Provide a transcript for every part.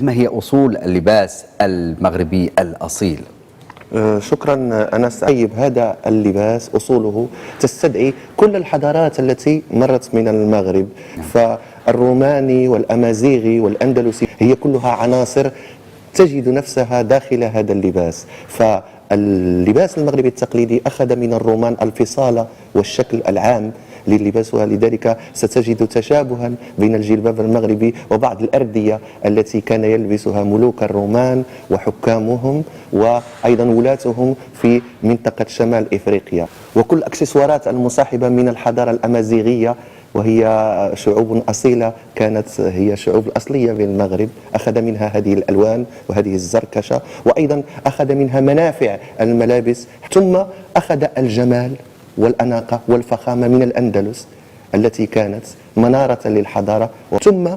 ما هي أصول اللباس المغربي الأصيل؟ شكرا أنس. طيب، هذا اللباس أصوله تستدعي كل الحضارات التي مرت من المغرب. فالروماني والأمازيغي والأندلسي هي كلها عناصر تجد نفسها داخل هذا اللباس. فاللباس المغربي التقليدي أخذ من الرومان الفصال والشكل العام للباس، ولذلك ستجد تشابها بين الجلباب المغربي وبعض الأردية التي كان يلبسها ملوك الرومان وحكامهم وأيضا ولاتهم في منطقة شمال إفريقيا. وكل الأكسسوارات المصاحبة من الحضارة الأمازيغية، وهي شعوب أصيلة كانت هي الشعوب الأصلية في المغرب، أخذ منها هذه الألوان وهذه الزركشة، وأيضا أخذ منها منافع الملابس. ثم أخذ الجمال والأناقة والفخامة من الأندلس التي كانت منارة للحضارة. ثم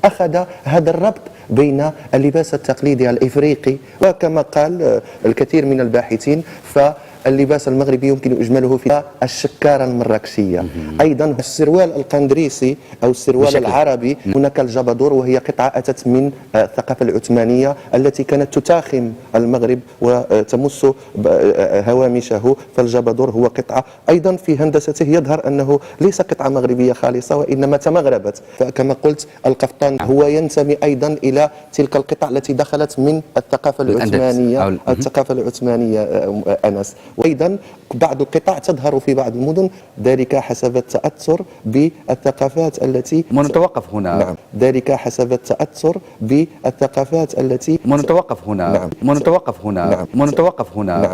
أخذ هذا الربط بين اللباس التقليدي الإفريقي، وكما قال الكثير من الباحثين فاللباس المغربي يمكن إجماله في الشكارة المراكشية. أيضا السروال القندريسي أو السروال العربي. هناك الجبادور، وهي قطعة أتت من الثقافة العثمانية التي كانت تتاخم المغرب وتمس هوامشه. فالجبادور هو قطعة أيضا في هندسته يظهر أنه ليس قطعة مغربية خالصة، وإنما تمغربت. فكما قلت القفطان هو ينتمي أيضا إلى تلك القطع التي دخلت من الثقافة العثمانية. الثقافة العثمانية أنس. وأيضا بعض القطع تظهر في بعض المدن، ذلك حسب التأثر بالثقافات التي ونتوقف هنا. نعم، ذلك حسب التأثر بالثقافات التي ونتوقف هنا. نعم. ونتوقف هنا. نعم. ونتوقف هنا. نعم. ونتوقف هنا. نعم.